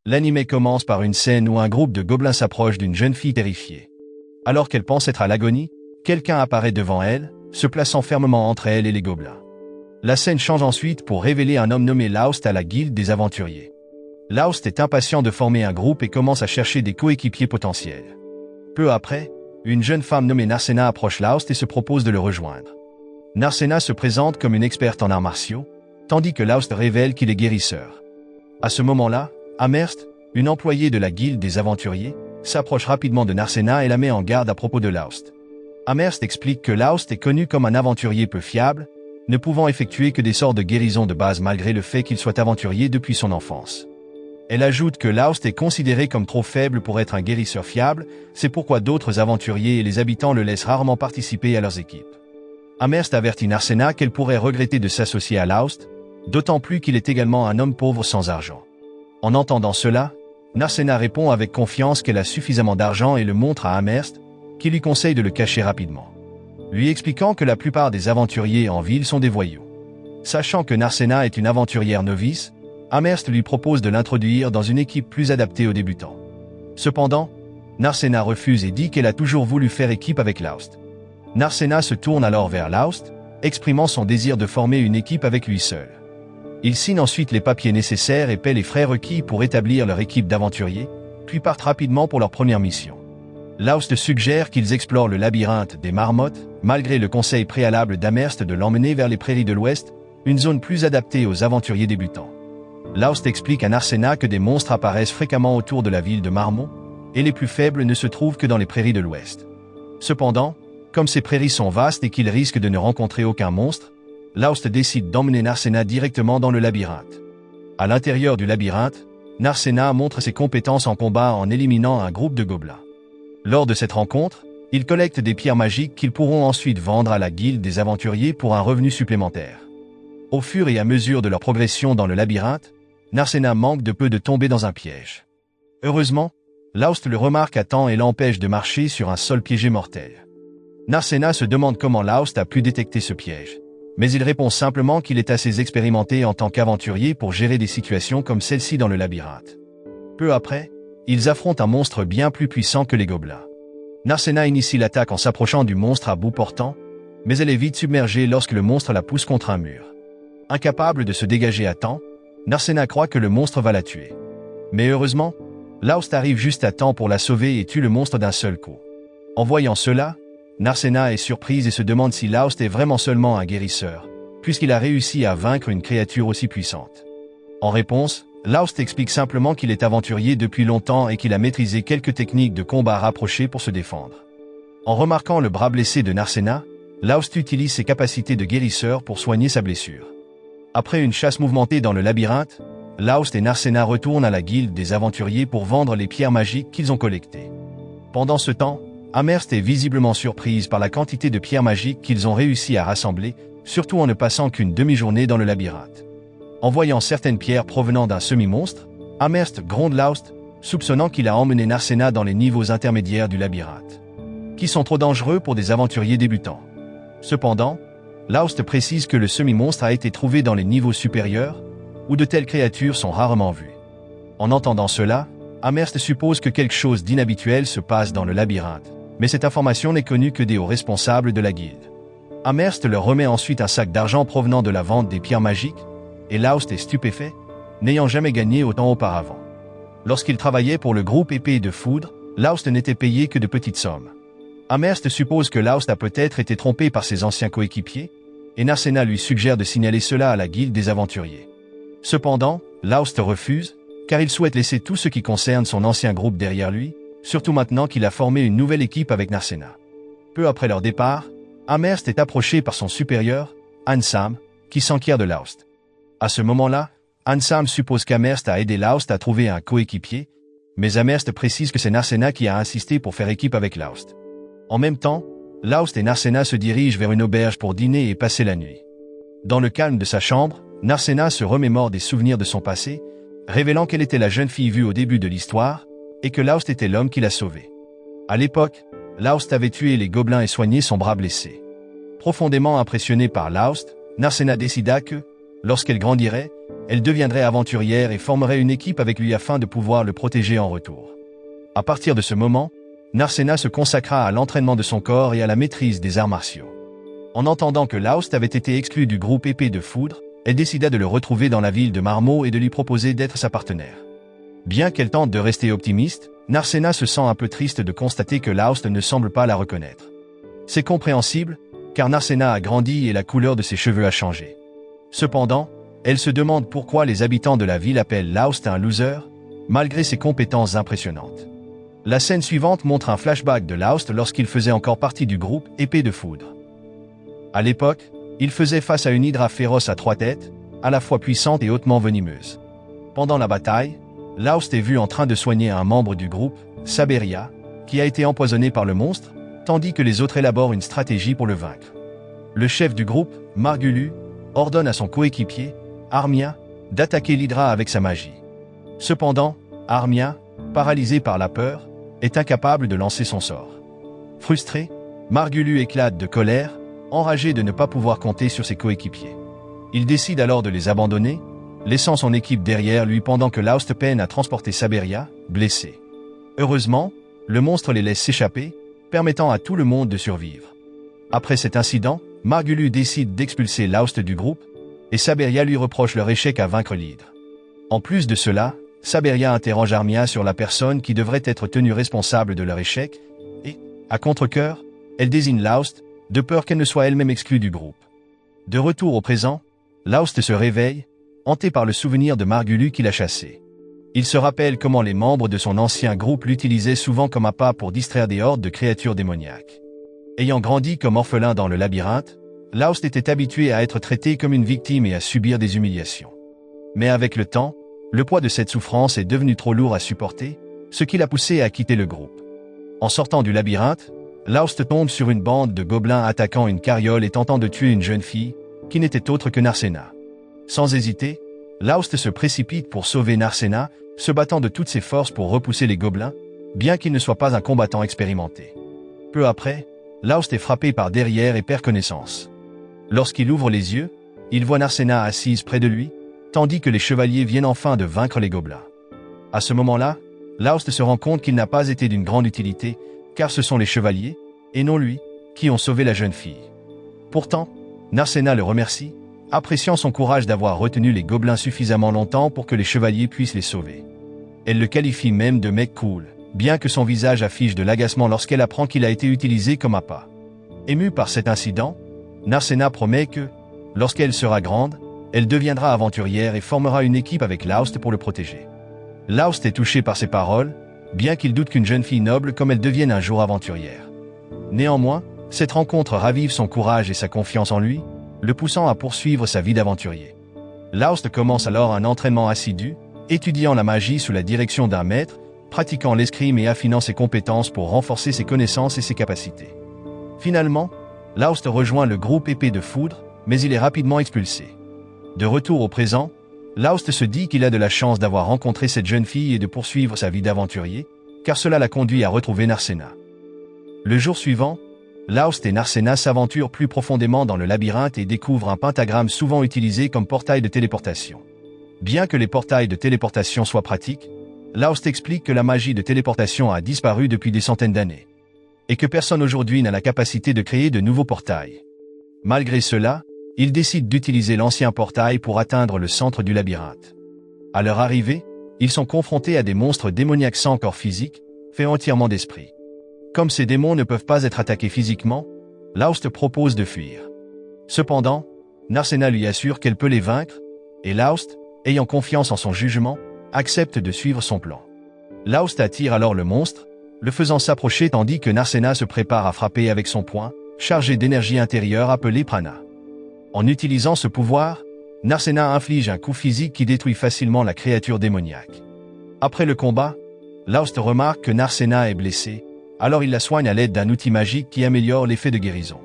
L'anime commence par une scène où un groupe de gobelins s'approche d'une jeune fille terrifiée. Alors qu'elle pense être à l'agonie, quelqu'un apparaît devant elle, se plaçant fermement entre elle et les gobelins. La scène change ensuite pour révéler un homme nommé Laust à la guilde des aventuriers. Laust est impatient de former un groupe et commence à chercher des coéquipiers potentiels. Peu après, une jeune femme nommée Narcena approche Laust et se propose de le rejoindre. Narcena se présente comme une experte en arts martiaux, tandis que Laust révèle qu'il est guérisseur. À ce moment-là, Amerst, une employée de la guilde des aventuriers, s'approche rapidement de Narcena et la met en garde à propos de Laust. Amerst explique que Laust est connu comme un aventurier peu fiable, ne pouvant effectuer que des sorts de guérison de base malgré le fait qu'il soit aventurier depuis son enfance. Elle ajoute que Laust est considéré comme trop faible pour être un guérisseur fiable, c'est pourquoi d'autres aventuriers et les habitants le laissent rarement participer à leurs équipes. Amerst avertit Narcena qu'elle pourrait regretter de s'associer à Laust, d'autant plus qu'il est également un homme pauvre sans argent. En entendant cela, Narcena répond avec confiance qu'elle a suffisamment d'argent et le montre à Amerst, qui lui conseille de le cacher rapidement, lui expliquant que la plupart des aventuriers en ville sont des voyous. Sachant que Narcena est une aventurière novice, Amerst lui propose de l'introduire dans une équipe plus adaptée aux débutants. Cependant, Narcena refuse et dit qu'elle a toujours voulu faire équipe avec Laust. Narcena se tourne alors vers Laust, exprimant son désir de former une équipe avec lui seul. Ils signent ensuite les papiers nécessaires et paient les frais requis pour établir leur équipe d'aventuriers, puis partent rapidement pour leur première mission. Laust suggère qu'ils explorent le labyrinthe des marmottes, malgré le conseil préalable d'Amerst de l'emmener vers les prairies de l'Ouest, une zone plus adaptée aux aventuriers débutants. Laust explique à Narcena que des monstres apparaissent fréquemment autour de la ville de Marmont, et les plus faibles ne se trouvent que dans les prairies de l'Ouest. Cependant, comme ces prairies sont vastes et qu'ils risquent de ne rencontrer aucun monstre, Laust décide d'emmener Narcena directement dans le labyrinthe. À l'intérieur du labyrinthe, Narcena montre ses compétences en combat en éliminant un groupe de gobelins. Lors de cette rencontre, ils collectent des pierres magiques qu'ils pourront ensuite vendre à la guilde des aventuriers pour un revenu supplémentaire. Au fur et à mesure de leur progression dans le labyrinthe, Narcena manque de peu de tomber dans un piège. Heureusement, Laust le remarque à temps et l'empêche de marcher sur un sol piégé mortel. Narcena se demande comment Laust a pu détecter ce piège, mais il répond simplement qu'il est assez expérimenté en tant qu'aventurier pour gérer des situations comme celle-ci dans le labyrinthe. Peu après, ils affrontent un monstre bien plus puissant que les gobelins. Narcena initie l'attaque en s'approchant du monstre à bout portant, mais elle est vite submergée lorsque le monstre la pousse contre un mur. Incapable de se dégager à temps, Narcena croit que le monstre va la tuer. Mais heureusement, Laust arrive juste à temps pour la sauver et tue le monstre d'un seul coup. En voyant cela, Narcena est surprise et se demande si Laust est vraiment seulement un guérisseur, puisqu'il a réussi à vaincre une créature aussi puissante. En réponse, Laust explique simplement qu'il est aventurier depuis longtemps et qu'il a maîtrisé quelques techniques de combat rapprochées pour se défendre. En remarquant le bras blessé de Narcena, Laust utilise ses capacités de guérisseur pour soigner sa blessure. Après une chasse mouvementée dans le labyrinthe, Laust et Narcena retournent à la guilde des aventuriers pour vendre les pierres magiques qu'ils ont collectées. Pendant ce temps, Amerst est visiblement surprise par la quantité de pierres magiques qu'ils ont réussi à rassembler, surtout en ne passant qu'une demi-journée dans le labyrinthe. En voyant certaines pierres provenant d'un semi-monstre, Amerst gronde Laust, soupçonnant qu'il a emmené Narcena dans les niveaux intermédiaires du labyrinthe, qui sont trop dangereux pour des aventuriers débutants. Cependant, Laust précise que le semi-monstre a été trouvé dans les niveaux supérieurs, où de telles créatures sont rarement vues. En entendant cela, Amerst suppose que quelque chose d'inhabituel se passe dans le labyrinthe, mais cette information n'est connue que des hauts responsables de la guilde. Amerst leur remet ensuite un sac d'argent provenant de la vente des pierres magiques, et Laust est stupéfait, n'ayant jamais gagné autant auparavant. Lorsqu'il travaillait pour le groupe Épée de Foudre, Laust n'était payé que de petites sommes. Amerst suppose que Laust a peut-être été trompé par ses anciens coéquipiers, et Narcena lui suggère de signaler cela à la guilde des aventuriers. Cependant, Laust refuse, car il souhaite laisser tout ce qui concerne son ancien groupe derrière lui, surtout maintenant qu'il a formé une nouvelle équipe avec Narcena. Peu après leur départ, Amerst est approché par son supérieur, Ansam, qui s'enquiert de Laust. À ce moment-là, Ansam suppose qu'Amerst a aidé Laust à trouver un coéquipier, mais Amerst précise que c'est Narcena qui a insisté pour faire équipe avec Laust. En même temps, Laust et Narcena se dirigent vers une auberge pour dîner et passer la nuit. Dans le calme de sa chambre, Narcena se remémore des souvenirs de son passé, révélant qu'elle était la jeune fille vue au début de l'histoire, et que Laust était l'homme qui l'a sauvée. À l'époque, Laust avait tué les gobelins et soigné son bras blessé. Profondément impressionné par Laust, Narcena décida que, Lorsqu'elle grandirait, elle deviendrait aventurière et formerait une équipe avec lui afin de pouvoir le protéger en retour. À partir de ce moment, Narcena se consacra à l'entraînement de son corps et à la maîtrise des arts martiaux. En entendant que Laost avait été exclu du groupe Épée de Foudre, elle décida de le retrouver dans la ville de Marmot et de lui proposer d'être sa partenaire. Bien qu'elle tente de rester optimiste, Narcena se sent un peu triste de constater que Laost ne semble pas la reconnaître. C'est compréhensible, car Narcena a grandi et la couleur de ses cheveux a changé. Cependant, elle se demande pourquoi les habitants de la ville appellent Laost un loser, malgré ses compétences impressionnantes. La scène suivante montre un flashback de Laost lorsqu'il faisait encore partie du groupe Épée de Foudre. À l'époque, il faisait face à une hydra féroce à 3 têtes, à la fois puissante et hautement venimeuse. Pendant la bataille, Laost est vu en train de soigner un membre du groupe, Saberia, qui a été empoisonné par le monstre, tandis que les autres élaborent une stratégie pour le vaincre. Le chef du groupe, Margulu, ordonne à son coéquipier, Armia, d'attaquer l'hydra avec sa magie. Cependant, Armia, paralysé par la peur, est incapable de lancer son sort. Frustré, Margulu éclate de colère, enragé de ne pas pouvoir compter sur ses coéquipiers. Il décide alors de les abandonner, laissant son équipe derrière lui pendant que Laost peine à transporter Saberia, blessé. Heureusement, le monstre les laisse s'échapper, permettant à tout le monde de survivre. Après cet incident, Margulu décide d'expulser Laost du groupe, et Saberia lui reproche leur échec à vaincre l'hydre. En plus de cela, Saberia interroge Armia sur la personne qui devrait être tenue responsable de leur échec, et, à contre-cœur, elle désigne Laost, de peur qu'elle ne soit elle-même exclue du groupe. De retour au présent, Laost se réveille, hanté par le souvenir de Margulu qui l'a chassé. Il se rappelle comment les membres de son ancien groupe l'utilisaient souvent comme appât pour distraire des hordes de créatures démoniaques. Ayant grandi comme orphelin dans le labyrinthe, Laost était habitué à être traité comme une victime et à subir des humiliations. Mais avec le temps, le poids de cette souffrance est devenu trop lourd à supporter, ce qui l'a poussé à quitter le groupe. En sortant du labyrinthe, Laost tombe sur une bande de gobelins attaquant une carriole et tentant de tuer une jeune fille, qui n'était autre que Narcena. Sans hésiter, Laost se précipite pour sauver Narcena, se battant de toutes ses forces pour repousser les gobelins, bien qu'il ne soit pas un combattant expérimenté. Peu après, Laost est frappé par derrière et perd connaissance. Lorsqu'il ouvre les yeux, il voit Narcena assise près de lui, tandis que les chevaliers viennent enfin de vaincre les gobelins. À ce moment-là, Laost se rend compte qu'il n'a pas été d'une grande utilité, car ce sont les chevaliers, et non lui, qui ont sauvé la jeune fille. Pourtant, Narcena le remercie, appréciant son courage d'avoir retenu les gobelins suffisamment longtemps pour que les chevaliers puissent les sauver. Elle le qualifie même de mec cool, bien que son visage affiche de l'agacement lorsqu'elle apprend qu'il a été utilisé comme appât. Émue par cet incident, Narcena promet que, lorsqu'elle sera grande, elle deviendra aventurière et formera une équipe avec Laost pour le protéger. Laost est touché par ces paroles, bien qu'il doute qu'une jeune fille noble comme elle devienne un jour aventurière. Néanmoins, cette rencontre ravive son courage et sa confiance en lui, le poussant à poursuivre sa vie d'aventurier. Laost commence alors un entraînement assidu, étudiant la magie sous la direction d'un maître, pratiquant l'escrime et affinant ses compétences pour renforcer ses connaissances et ses capacités. Finalement, Laost rejoint le groupe Épée de Foudre, mais il est rapidement expulsé. De retour au présent, Laost se dit qu'il a de la chance d'avoir rencontré cette jeune fille et de poursuivre sa vie d'aventurier, car cela l'a conduit à retrouver Narcena. Le jour suivant, Laost et Narcena s'aventurent plus profondément dans le labyrinthe et découvrent un pentagramme souvent utilisé comme portail de téléportation. Bien que les portails de téléportation soient pratiques, Laost explique que la magie de téléportation a disparu depuis des centaines d'années, et que personne aujourd'hui n'a la capacité de créer de nouveaux portails. Malgré cela, ils décident d'utiliser l'ancien portail pour atteindre le centre du labyrinthe. À leur arrivée, ils sont confrontés à des monstres démoniaques sans corps physique, faits entièrement d'esprit. Comme ces démons ne peuvent pas être attaqués physiquement, Laost propose de fuir. Cependant, Narcena lui assure qu'elle peut les vaincre, et Laost, ayant confiance en son jugement, accepte de suivre son plan. Laost attire alors le monstre, le faisant s'approcher tandis que Narcena se prépare à frapper avec son poing, chargé d'énergie intérieure appelée prana. En utilisant ce pouvoir, Narcena inflige un coup physique qui détruit facilement la créature démoniaque. Après le combat, Laost remarque que Narcena est blessée, alors il la soigne à l'aide d'un outil magique qui améliore l'effet de guérison.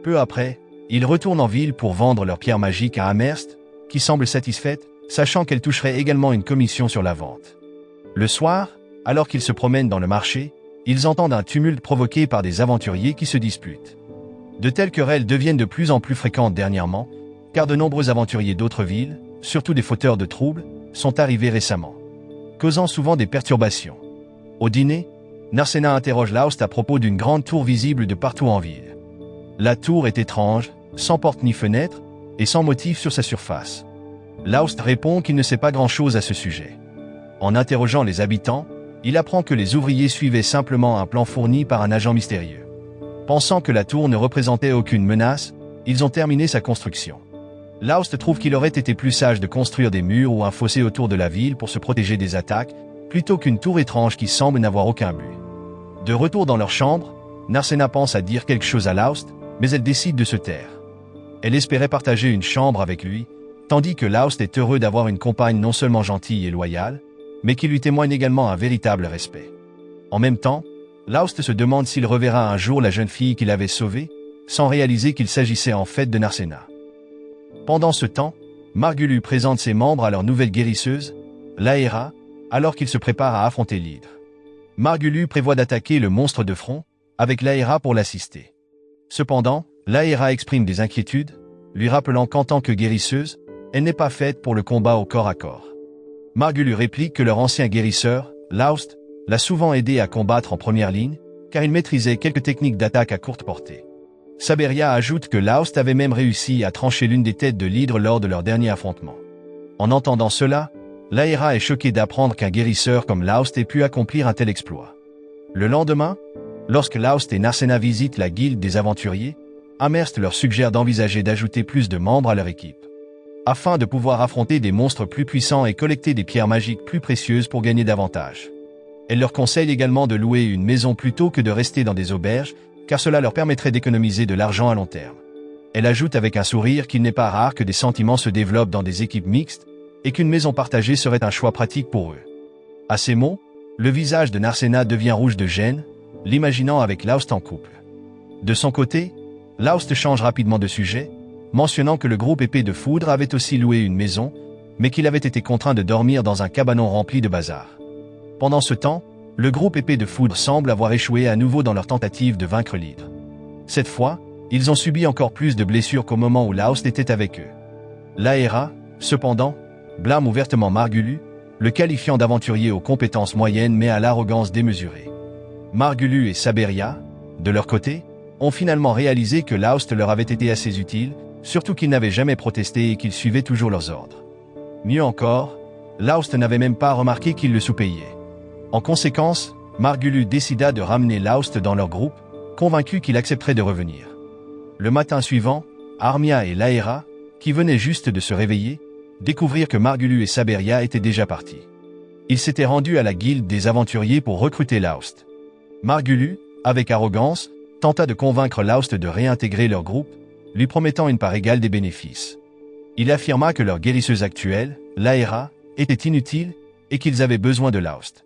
Peu après, ils retournent en ville pour vendre leur pierre magique à Amerst, qui semble satisfaite, sachant qu'elle toucherait également une commission sur la vente. Le soir, alors qu'ils se promènent dans le marché, ils entendent un tumulte provoqué par des aventuriers qui se disputent. De telles querelles deviennent de plus en plus fréquentes dernièrement, car de nombreux aventuriers d'autres villes, surtout des fauteurs de troubles, sont arrivés récemment, causant souvent des perturbations. Au dîner, Narcena interroge Laust à propos d'une grande tour visible de partout en ville. La tour est étrange, sans porte ni fenêtre, et sans motif sur sa surface. Laust répond qu'il ne sait pas grand-chose à ce sujet. En interrogeant les habitants, il apprend que les ouvriers suivaient simplement un plan fourni par un agent mystérieux. Pensant que la tour ne représentait aucune menace, ils ont terminé sa construction. Laust trouve qu'il aurait été plus sage de construire des murs ou un fossé autour de la ville pour se protéger des attaques, plutôt qu'une tour étrange qui semble n'avoir aucun but. De retour dans leur chambre, Narcena pense à dire quelque chose à Laust, mais elle décide de se taire. Elle espérait partager une chambre avec lui, tandis que Laust est heureux d'avoir une compagne non seulement gentille et loyale, mais qui lui témoigne également un véritable respect. En même temps, Laust se demande s'il reverra un jour la jeune fille qu'il avait sauvée, sans réaliser qu'il s'agissait en fait de Narcena. Pendant ce temps, Margulius présente ses membres à leur nouvelle guérisseuse, Laera, alors qu'il se prépare à affronter l'hydre. Margulius prévoit d'attaquer le monstre de front, avec Laera pour l'assister. Cependant, Laera exprime des inquiétudes, lui rappelant qu'en tant que guérisseuse, elle n'est pas faite pour le combat au corps à corps. Margulius réplique que leur ancien guérisseur, Laust, l'a souvent aidé à combattre en première ligne, car il maîtrisait quelques techniques d'attaque à courte portée. Saberia ajoute que Laust avait même réussi à trancher l'une des têtes de l'hydre lors de leur dernier affrontement. En entendant cela, Laera est choquée d'apprendre qu'un guérisseur comme Laust ait pu accomplir un tel exploit. Le lendemain, lorsque Laust et Narcena visitent la guilde des aventuriers, Amherst leur suggère d'envisager d'ajouter plus de membres à leur équipe, afin de pouvoir affronter des monstres plus puissants et collecter des pierres magiques plus précieuses pour gagner davantage. Elle leur conseille également de louer une maison plutôt que de rester dans des auberges, car cela leur permettrait d'économiser de l'argent à long terme. Elle ajoute avec un sourire qu'il n'est pas rare que des sentiments se développent dans des équipes mixtes, et qu'une maison partagée serait un choix pratique pour eux. À ces mots, le visage de Narcena devient rouge de gêne, l'imaginant avec Laust en couple. De son côté, Laust change rapidement de sujet, mentionnant que le groupe épée de foudre avait aussi loué une maison, mais qu'il avait été contraint de dormir dans un cabanon rempli de bazar. Pendant ce temps, le groupe épée de foudre semble avoir échoué à nouveau dans leur tentative de vaincre l'hydre. Cette fois, ils ont subi encore plus de blessures qu'au moment où Laust était avec eux. Laera, cependant, blâme ouvertement Margulius, le qualifiant d'aventurier aux compétences moyennes mais à l'arrogance démesurée. Margulius et Saberia, de leur côté, ont finalement réalisé que Laust leur avait été assez utile, surtout qu'ils n'avaient jamais protesté et qu'ils suivaient toujours leurs ordres. Mieux encore, Laust n'avait même pas remarqué qu'il le sous-payait. En conséquence, Margulius décida de ramener Laust dans leur groupe, convaincu qu'il accepterait de revenir. Le matin suivant, Armia et Laera, qui venaient juste de se réveiller, découvrirent que Margulius et Saberia étaient déjà partis. Ils s'étaient rendus à la guilde des aventuriers pour recruter Laust. Margulius, avec arrogance, tenta de convaincre Laust de réintégrer leur groupe, lui promettant une part égale des bénéfices. Il affirma que leur guérisseuse actuelle, Laera, était inutile et qu'ils avaient besoin de Laust.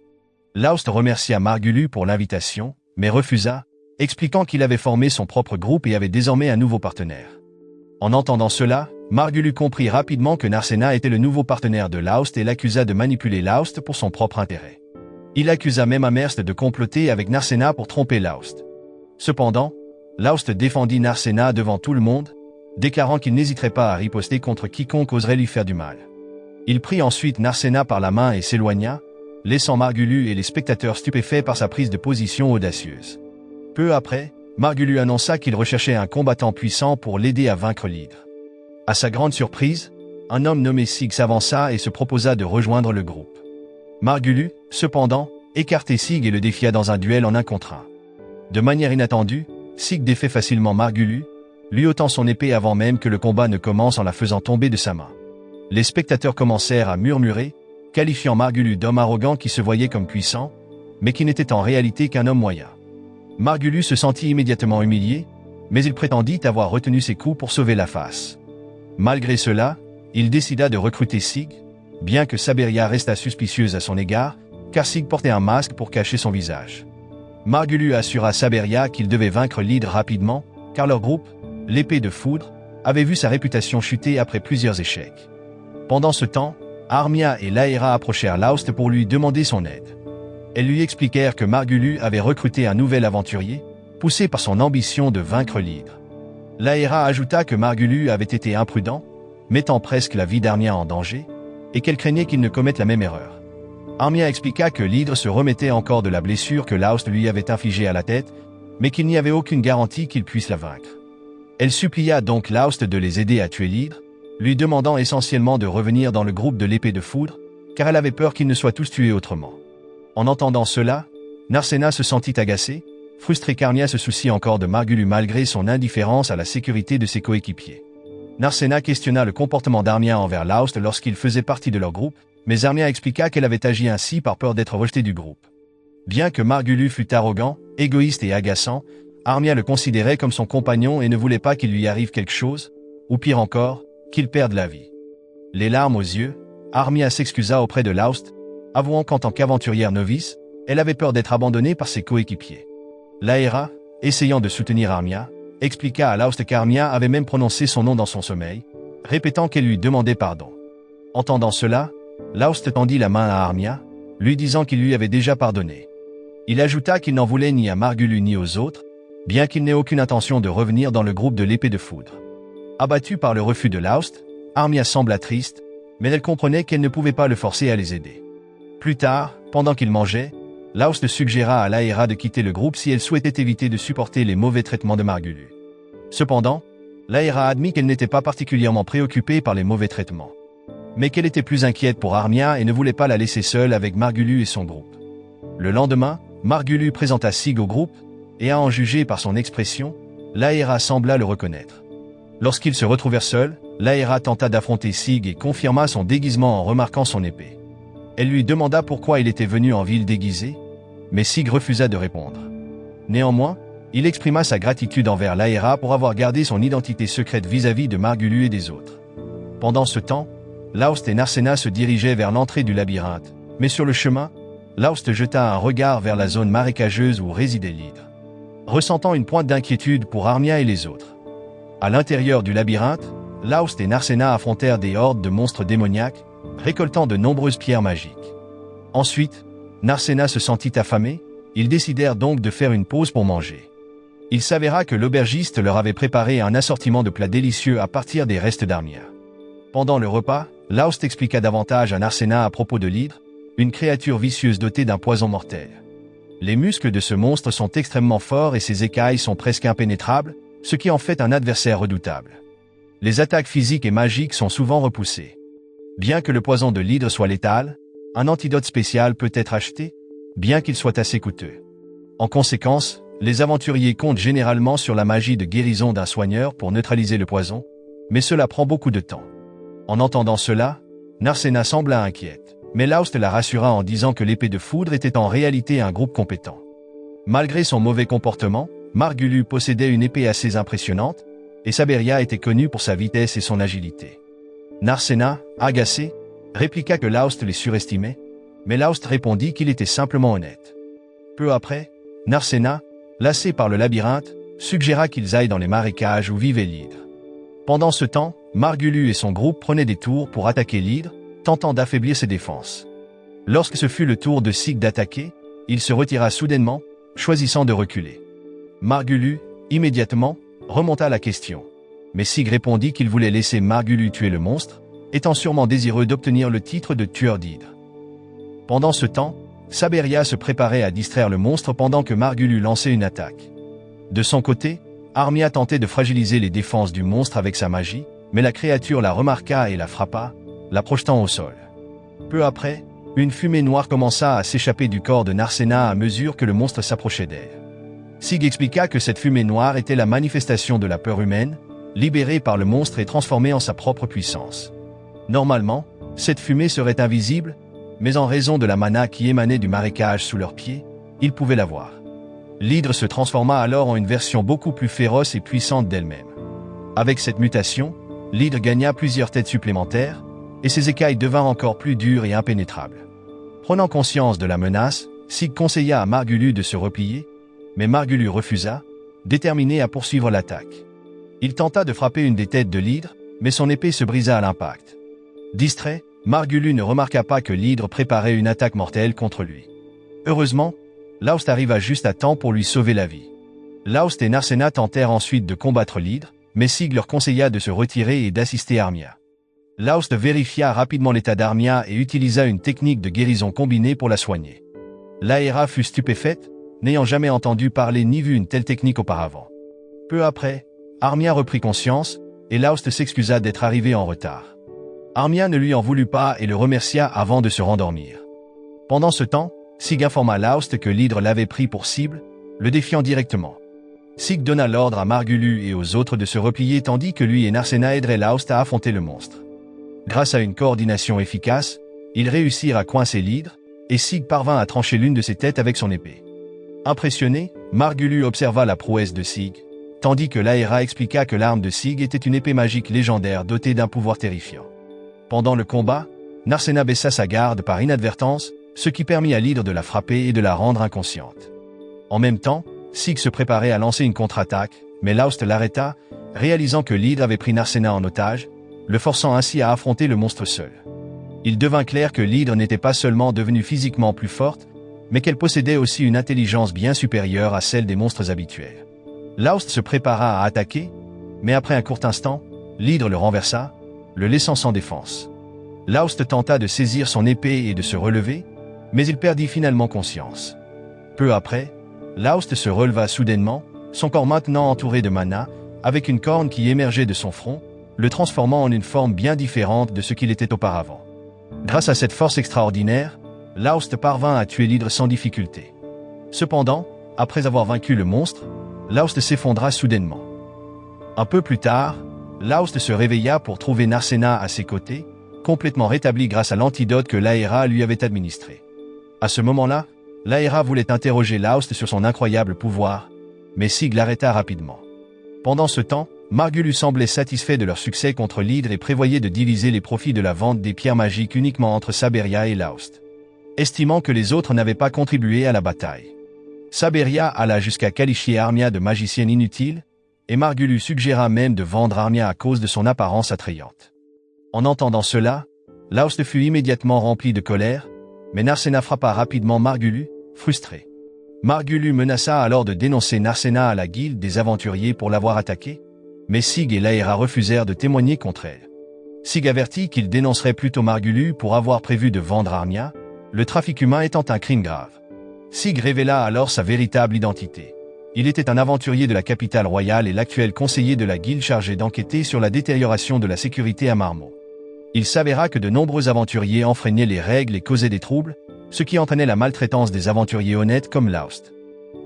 Laust remercia Margulius pour l'invitation, mais refusa, expliquant qu'il avait formé son propre groupe et avait désormais un nouveau partenaire. En entendant cela, Margulius comprit rapidement que Narcena était le nouveau partenaire de Laust et l'accusa de manipuler Laust pour son propre intérêt. Il accusa même Amherst de comploter avec Narcena pour tromper Laust. Cependant, Laust défendit Narcena devant tout le monde, déclarant qu'il n'hésiterait pas à riposter contre quiconque oserait lui faire du mal. Il prit ensuite Narcena par la main et s'éloigna, laissant Margulius et les spectateurs stupéfaits par sa prise de position audacieuse. Peu après, Margulius annonça qu'il recherchait un combattant puissant pour l'aider à vaincre l'hydre. À sa grande surprise, un homme nommé Sig s'avança et se proposa de rejoindre le groupe. Margulius, cependant, écartait Sig et le défia dans un duel en 1 contre 1. De manière inattendue, Sig défait facilement Margulius, lui ôtant son épée avant même que le combat ne commence en la faisant tomber de sa main. Les spectateurs commencèrent à murmurer, qualifiant Margulius d'homme arrogant qui se voyait comme puissant, mais qui n'était en réalité qu'un homme moyen. Margulius se sentit immédiatement humilié, mais il prétendit avoir retenu ses coups pour sauver la face. Malgré cela, il décida de recruter Sig, bien que Saberia restât suspicieuse à son égard, car Sig portait un masque pour cacher son visage. Margulius assura Saberia qu'il devait vaincre l'hydre rapidement, car leur groupe, l'épée de foudre, avait vu sa réputation chuter après plusieurs échecs. Pendant ce temps, Armia et Laera approchèrent Laust pour lui demander son aide. Elles lui expliquèrent que Margulius avait recruté un nouvel aventurier, poussé par son ambition de vaincre l'hydre. Laera ajouta que Margulius avait été imprudent, mettant presque la vie d'Armia en danger, et qu'elle craignait qu'il ne commette la même erreur. Armia expliqua que l'hydre se remettait encore de la blessure que Laust lui avait infligée à la tête, mais qu'il n'y avait aucune garantie qu'il puisse la vaincre. Elle supplia donc Laust de les aider à tuer l'hydre, lui demandant essentiellement de revenir dans le groupe de l'épée de foudre, car elle avait peur qu'ils ne soient tous tués autrement. En entendant cela, Narcena se sentit agacé, frustré qu'Armia se soucie encore de Margulius malgré son indifférence à la sécurité de ses coéquipiers. Narcena questionna le comportement d'Armia envers Laust lorsqu'il faisait partie de leur groupe, mais Armia expliqua qu'elle avait agi ainsi par peur d'être rejetée du groupe. Bien que Margulius fût arrogant, égoïste et agaçant, Armia le considérait comme son compagnon et ne voulait pas qu'il lui arrive quelque chose, ou pire encore, qu'il perde la vie. Les larmes aux yeux, Armia s'excusa auprès de Laust, avouant qu'en tant qu'aventurière novice, elle avait peur d'être abandonnée par ses coéquipiers. Laëra, essayant de soutenir Armia, expliqua à Laust qu'Armia avait même prononcé son nom dans son sommeil, répétant qu'elle lui demandait pardon. Entendant cela, Laust tendit la main à Armia, lui disant qu'il lui avait déjà pardonné. Il ajouta qu'il n'en voulait ni à Margulius ni aux autres, bien qu'il n'ait aucune intention de revenir dans le groupe de l'épée de foudre. Abattue par le refus de Laust, Armia sembla triste, mais elle comprenait qu'elle ne pouvait pas le forcer à les aider. Plus tard, pendant qu'ils mangeaient, Laust suggéra à Laëra de quitter le groupe si elle souhaitait éviter de supporter les mauvais traitements de Margulius. Cependant, Laëra admit qu'elle n'était pas particulièrement préoccupée par les mauvais traitements, mais qu'elle était plus inquiète pour Armia et ne voulait pas la laisser seule avec Margulius et son groupe. Le lendemain, Margulius présenta Sig au groupe, et à en juger par son expression, Laëra sembla le reconnaître. Lorsqu'ils se retrouvèrent seuls, Laëra tenta d'affronter Sig et confirma son déguisement en remarquant son épée. Elle lui demanda pourquoi il était venu en ville déguisé, mais Sig refusa de répondre. Néanmoins, il exprima sa gratitude envers Laëra pour avoir gardé son identité secrète vis-à-vis de Margulius et des autres. Pendant ce temps, Laust et Narcena se dirigeaient vers l'entrée du labyrinthe, mais sur le chemin, Laust jeta un regard vers la zone marécageuse où résidait l'hydre, ressentant une pointe d'inquiétude pour Armia et les autres. À l'intérieur du labyrinthe, Laust et Narcena affrontèrent des hordes de monstres démoniaques, récoltant de nombreuses pierres magiques. Ensuite, Narcena se sentit affamé, ils décidèrent donc de faire une pause pour manger. Il s'avéra que l'aubergiste leur avait préparé un assortiment de plats délicieux à partir des restes d'Armia. Pendant le repas, Laust expliqua davantage à Narcena à propos de l'hydre, une créature vicieuse dotée d'un poison mortel. Les muscles de ce monstre sont extrêmement forts et ses écailles sont presque impénétrables, ce qui en fait un adversaire redoutable. Les attaques physiques et magiques sont souvent repoussées. Bien que le poison de l'hydre soit létal, un antidote spécial peut être acheté, bien qu'il soit assez coûteux. En conséquence, les aventuriers comptent généralement sur la magie de guérison d'un soigneur pour neutraliser le poison, mais cela prend beaucoup de temps. En entendant cela, Narcena sembla inquiète, mais Laust la rassura en disant que l'épée de foudre était en réalité un groupe compétent. Malgré son mauvais comportement, Margulius possédait une épée assez impressionnante, et Saberia était connue pour sa vitesse et son agilité. Narcena, agacé, répliqua que Laust les surestimait, mais Laust répondit qu'il était simplement honnête. Peu après, Narcena, lassé par le labyrinthe, suggéra qu'ils aillent dans les marécages où vivait l'hydre. Pendant ce temps, Margulius et son groupe prenaient des tours pour attaquer l'hydre, tentant d'affaiblir ses défenses. Lorsque ce fut le tour de Sig d'attaquer, il se retira soudainement, choisissant de reculer. Margulius, immédiatement, remonta la question. Mais Sig répondit qu'il voulait laisser Margulius tuer le monstre, étant sûrement désireux d'obtenir le titre de tueur d'hydre. Pendant ce temps, Saberia se préparait à distraire le monstre pendant que Margulius lançait une attaque. De son côté, Armia tentait de fragiliser les défenses du monstre avec sa magie, mais la créature la remarqua et la frappa, la projetant au sol. Peu après, une fumée noire commença à s'échapper du corps de Narcena à mesure que le monstre s'approchait d'elle. Sig expliqua que cette fumée noire était la manifestation de la peur humaine, libérée par le monstre et transformée en sa propre puissance. Normalement, cette fumée serait invisible, mais en raison de la mana qui émanait du marécage sous leurs pieds, ils pouvaient la voir. L'hydre se transforma alors en une version beaucoup plus féroce et puissante d'elle-même. Avec cette mutation, l'hydre gagna plusieurs têtes supplémentaires, et ses écailles devinrent encore plus dures et impénétrables. Prenant conscience de la menace, Sig conseilla à Margulius de se replier, mais Margulius refusa, déterminé à poursuivre l'attaque. Il tenta de frapper une des têtes de l'hydre, mais son épée se brisa à l'impact. Distrait, Margulius ne remarqua pas que l'hydre préparait une attaque mortelle contre lui. Heureusement, Laust arriva juste à temps pour lui sauver la vie. Laust et Narcena tentèrent ensuite de combattre l'hydre, mais Sig leur conseilla de se retirer et d'assister Armia. Laust vérifia rapidement l'état d'Armia et utilisa une technique de guérison combinée pour la soigner. L'Aéra fut stupéfaite, n'ayant jamais entendu parler ni vu une telle technique auparavant. Peu après, Armia reprit conscience, et Laust s'excusa d'être arrivé en retard. Armia ne lui en voulut pas et le remercia avant de se rendormir. Pendant ce temps, Sig informa Laust que l'hydre l'avait pris pour cible, le défiant directement. Sig donna l'ordre à Margulu et aux autres de se replier tandis que lui et Narcena aideraient Laust à affronter le monstre. Grâce à une coordination efficace, ils réussirent à coincer l'hydre, et Sig parvint à trancher l'une de ses têtes avec son épée. Impressionné, Margulu observa la prouesse de Sig, tandis que l'Aéra expliqua que l'arme de Sig était une épée magique légendaire dotée d'un pouvoir terrifiant. Pendant le combat, Narcena baissa sa garde par inadvertance, ce qui permit à l'hydre de la frapper et de la rendre inconsciente. En même temps, Sig se préparait à lancer une contre-attaque, mais Laust l'arrêta, réalisant que l'hydre avait pris Narcena en otage, le forçant ainsi à affronter le monstre seul. Il devint clair que l'hydre n'était pas seulement devenue physiquement plus forte, mais qu'elle possédait aussi une intelligence bien supérieure à celle des monstres habituels. Laust se prépara à attaquer, mais après un court instant, l'hydre le renversa, le laissant sans défense. Laust tenta de saisir son épée et de se relever, mais il perdit finalement conscience. Peu après, Laust se releva soudainement, son corps maintenant entouré de mana, avec une corne qui émergeait de son front, le transformant en une forme bien différente de ce qu'il était auparavant. Grâce à cette force extraordinaire, Laust parvint à tuer l'hydre sans difficulté. Cependant, après avoir vaincu le monstre, Laust s'effondra soudainement. Un peu plus tard, Laust se réveilla pour trouver Narcena à ses côtés, complètement rétabli grâce à l'antidote que l'Aéra lui avait administré. À ce moment-là, l'Aéra voulait interroger Laust sur son incroyable pouvoir, mais Sig l'arrêta rapidement. Pendant ce temps, Margulu semblait satisfait de leur succès contre l'hydre et prévoyait de diviser les profits de la vente des pierres magiques uniquement entre Saberia et Laust. Estimant que les autres n'avaient pas contribué à la bataille, Saberia alla jusqu'à qualifier Armia de magicienne inutile, et Margulu suggéra même de vendre Armia à cause de son apparence attrayante. En entendant cela, Laust fut immédiatement rempli de colère, mais Narcena frappa rapidement Margulu, frustré. Margulu menaça alors de dénoncer Narcena à la guilde des aventuriers pour l'avoir attaqué, mais Sig et l'Aéra refusèrent de témoigner contre elle. Sig avertit qu'il dénoncerait plutôt Margulu pour avoir prévu de vendre Armia, le trafic humain étant un crime grave. Sig révéla alors sa véritable identité. Il était un aventurier de la capitale royale et l'actuel conseiller de la guilde chargé d'enquêter sur la détérioration de la sécurité à Marmot. Il s'avéra que de nombreux aventuriers enfreignaient les règles et causaient des troubles, ce qui entraînait la maltraitance des aventuriers honnêtes comme Laust.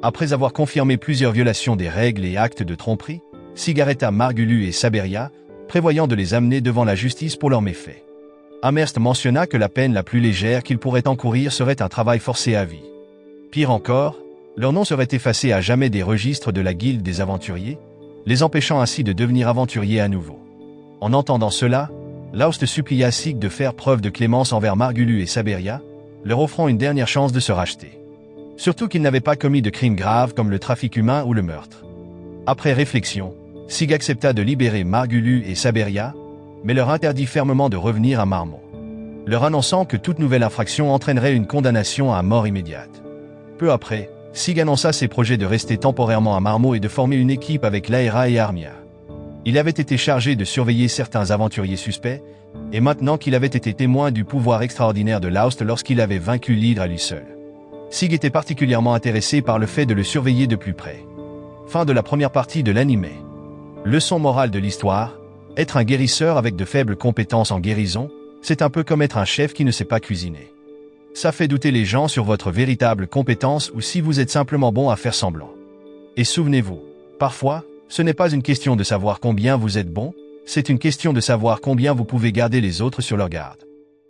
Après avoir confirmé plusieurs violations des règles et actes de tromperie, Sig arrêta Margulu et Saberia, prévoyant de les amener devant la justice pour leurs méfaits. Amherst mentionna que la peine la plus légère qu'ils pourraient encourir serait un travail forcé à vie. Pire encore, leur nom serait effacé à jamais des registres de la guilde des aventuriers, les empêchant ainsi de devenir aventuriers à nouveau. En entendant cela, Laust supplia Sig de faire preuve de clémence envers Margulu et Saberia, leur offrant une dernière chance de se racheter. Surtout qu'ils n'avaient pas commis de crimes graves comme le trafic humain ou le meurtre. Après réflexion, Sig accepta de libérer Margulu et Saberia, mais leur interdit fermement de revenir à Marmot, leur annonçant que toute nouvelle infraction entraînerait une condamnation à mort immédiate. Peu après, Sig annonça ses projets de rester temporairement à Marmot et de former une équipe avec l'Aéra et Armia. Il avait été chargé de surveiller certains aventuriers suspects, et maintenant qu'il avait été témoin du pouvoir extraordinaire de Laust lorsqu'il avait vaincu l'hydre à lui seul, Sig était particulièrement intéressé par le fait de le surveiller de plus près. Fin de la première partie de l'anime. Leçon morale de l'histoire: être un guérisseur avec de faibles compétences en guérison, c'est un peu comme être un chef qui ne sait pas cuisiner. Ça fait douter les gens sur votre véritable compétence ou si vous êtes simplement bon à faire semblant. Et souvenez-vous, parfois, ce n'est pas une question de savoir combien vous êtes bon, c'est une question de savoir combien vous pouvez garder les autres sur leur garde.